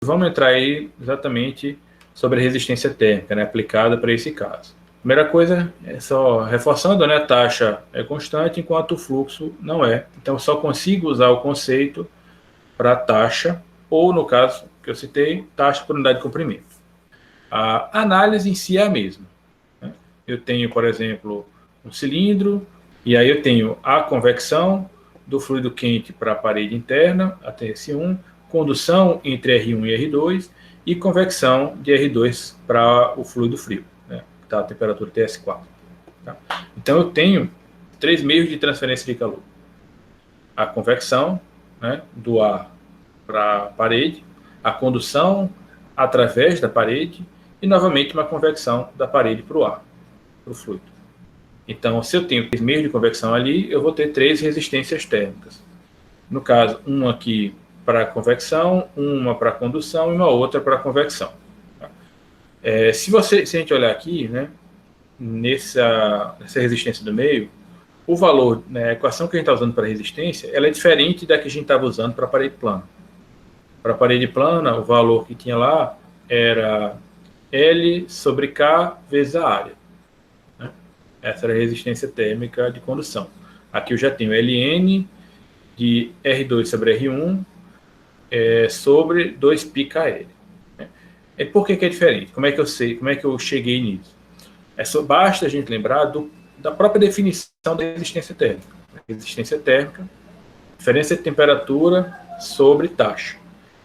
vamos entrar aí exatamente sobre a resistência térmica, né, aplicada para esse caso. Primeira coisa, é só reforçando, né, a taxa é constante, enquanto o fluxo não é. Então, eu só consigo usar o conceito para taxa, ou no caso que eu citei, taxa por unidade de comprimento. A análise em si é a mesma. Né? Eu tenho, por exemplo, um cilindro, e aí eu tenho a convecção do fluido quente para a parede interna, a TS1, condução entre R1 e R2, e convecção de R2 para o fluido frio, né? Tá, a temperatura TS4. Tá? Então eu tenho 3 meios de transferência de calor. A convecção, né, do ar para a parede, a condução através da parede e, novamente, uma convecção da parede para o ar, para o fluido. Então, se eu tenho 3 meios de convecção ali, eu vou ter 3 resistências térmicas. No caso, uma aqui para convecção, uma para condução e uma outra para convecção. Se a gente olhar aqui, né, nessa resistência do meio, o valor, né, a equação que a gente está usando para resistência, ela é diferente da que a gente estava usando para a parede plana. Para a parede plana, o valor que tinha lá era L sobre K vezes a área. Né? Essa era a resistência térmica de condução. Aqui eu já tenho Ln de R2 sobre R1 sobre 2πKL. Né? E por que é diferente? Como é que eu sei? Como é que eu cheguei nisso? Basta a gente lembrar da própria definição da resistência térmica. Resistência térmica, diferença de temperatura sobre taxa.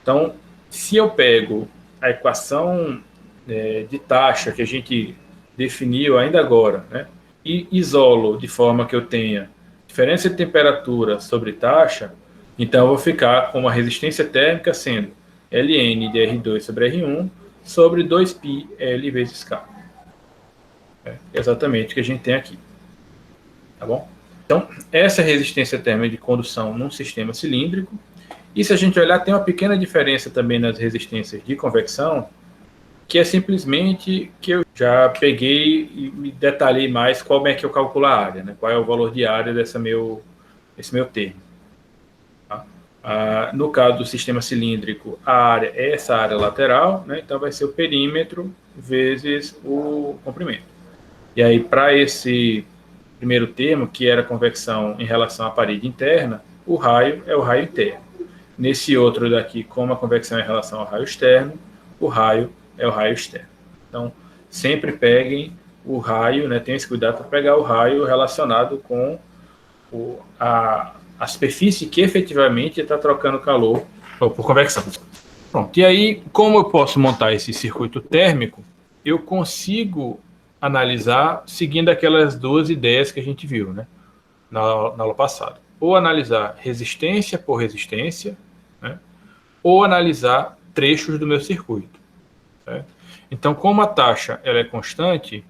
Então, se eu pego a equação de taxa que a gente definiu ainda agora, né, e isolo de forma que eu tenha diferença de temperatura sobre taxa, então eu vou ficar com uma resistência térmica sendo Ln de R2 sobre R1 sobre 2πL vezes K. É exatamente o que a gente tem aqui. Tá bom? Então, essa é a resistência térmica de condução num sistema cilíndrico. E se a gente olhar, tem uma pequena diferença também nas resistências de convecção, que é simplesmente que eu já peguei e me detalhei mais como é que eu calculo a área, né? Qual é o valor de área desse meu termo. Tá? No caso do sistema cilíndrico, a área é essa área lateral, né? Então vai ser o perímetro vezes o comprimento. E aí, para esse primeiro termo, que era convecção em relação à parede interna, o raio é o raio interno. Nesse outro daqui, como a convecção é em relação ao raio externo, o raio é o raio externo. Então, sempre peguem o raio, né, tenham esse cuidado para pegar o raio relacionado com a superfície que efetivamente está trocando calor por convecção. Pronto. E aí, como eu posso montar esse circuito térmico, eu consigo analisar seguindo aquelas duas ideias que a gente viu, né, na aula passada. Ou analisar resistência por resistência, né, ou analisar trechos do meu circuito. Certo? Então, como a taxa ela é constante,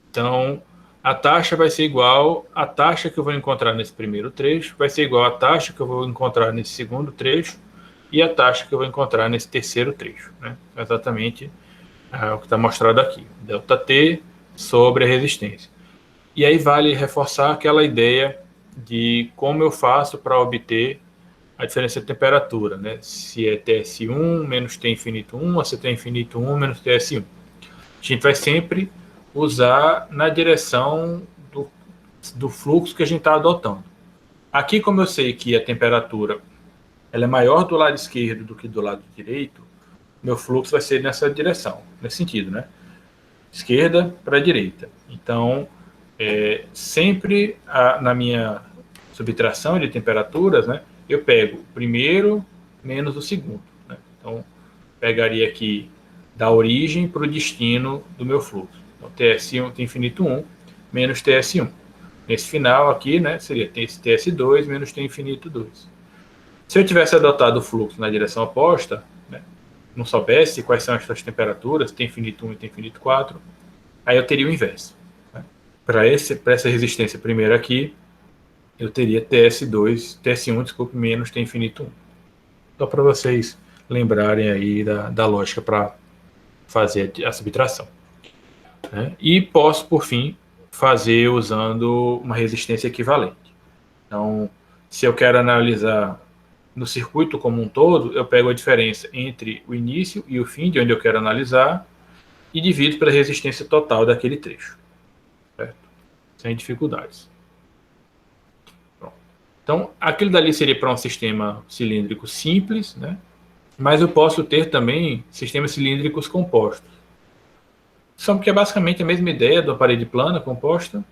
então a taxa vai ser igual à taxa que eu vou encontrar nesse primeiro trecho, vai ser igual à taxa que eu vou encontrar nesse segundo trecho e a taxa que eu vou encontrar nesse terceiro trecho. Né? Exatamente o que está mostrado aqui. ΔT sobre a resistência. E aí vale reforçar aquela ideia de como eu faço para obter a diferença de temperatura, né? Se é TS1 menos T infinito 1, ou se é T infinito 1 menos TS1. A gente vai sempre usar na direção do fluxo que a gente está adotando. Aqui, como eu sei que a temperatura ela é maior do lado esquerdo do que do lado direito, meu fluxo vai ser nessa direção, nesse sentido, né? Esquerda para direita. Então, sempre na minha subtração de temperaturas, né, eu pego o primeiro menos o segundo. Né? Então, pegaria aqui da origem para o destino do meu fluxo. Então, TS1 T infinito 1 menos TS1. Nesse final aqui, né, seria TS2 menos T infinito 2. Se eu tivesse adotado o fluxo na direção oposta, né, não soubesse quais são as suas temperaturas, T infinito 1 e T infinito 4, aí eu teria o inverso. Né? Para essa resistência primeira aqui, eu teria TS1, desculpe, menos T infinito 1. Só para vocês lembrarem aí da lógica para fazer a subtração. Né? E posso, por fim, fazer usando uma resistência equivalente. Então, se eu quero analisar no circuito como um todo, eu pego a diferença entre o início e o fim, de onde eu quero analisar, e divido pela resistência total daquele trecho, certo? Sem dificuldades. Pronto. Então, aquilo dali seria para um sistema cilíndrico simples, né? Mas eu posso ter também sistemas cilíndricos compostos. Só que é basicamente a mesma ideia da parede plana composta,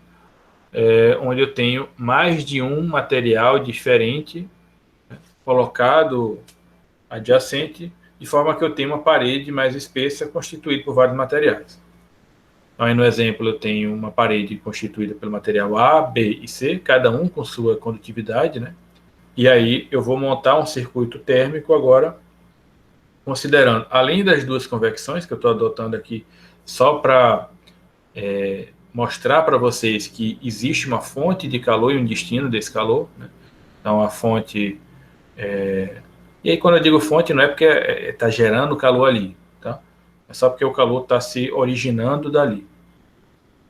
onde eu tenho mais de um material diferente colocado adjacente, de forma que eu tenho uma parede mais espessa constituída por vários materiais. Então, aí no exemplo, eu tenho uma parede constituída pelo material A, B e C, cada um com sua condutividade, né? E aí eu vou montar um circuito térmico agora, considerando, além das duas convecções que eu estou adotando aqui, só para mostrar para vocês que existe uma fonte de calor e um destino desse calor, né? Então, a fonte... E aí, quando eu digo fonte, não é porque está gerando calor ali, tá? É só porque o calor está se originando dali.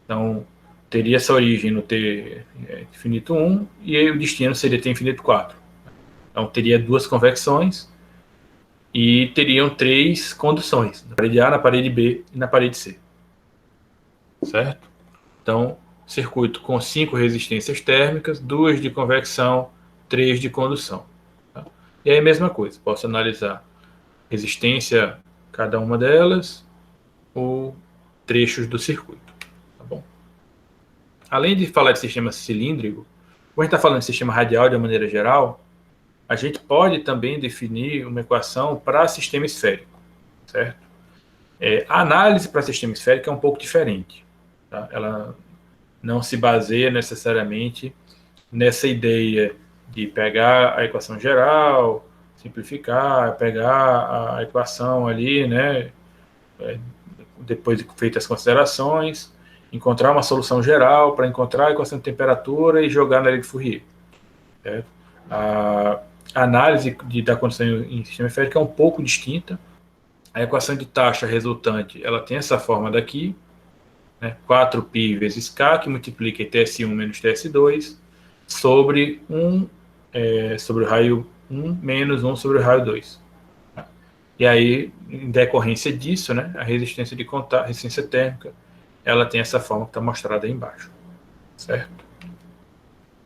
Então, teria essa origem no T infinito 1 e aí o destino seria T infinito 4. Então, teria duas convecções e teriam três conduções, na parede A, na parede B e na parede C. Certo? Então, circuito com 5 resistências térmicas, 2 de convecção, 3 de condução. Tá? E aí a mesma coisa, posso analisar resistência cada uma delas ou trechos do circuito. Tá bom? Além de falar de sistema cilíndrico, quando a gente está falando de sistema radial de uma maneira geral, a gente pode também definir uma equação para sistema esférico, certo? A análise para sistema esférico é um pouco diferente. Tá? Ela não se baseia necessariamente nessa ideia de pegar a equação geral, simplificar, pegar a equação ali, né, depois de feitas as considerações, encontrar uma solução geral para encontrar a equação de temperatura e jogar na lei de Fourier. Certo? A análise da condição em sistema esférico é um pouco distinta. A equação de taxa resultante, ela tem essa forma daqui, né, 4π vezes K, que multiplica TS1 menos TS2, sobre sobre o raio 1 menos 1 sobre o raio 2. E aí, em decorrência disso, né, a resistência de contato, resistência térmica, ela tem essa forma que está mostrada aí embaixo. Certo?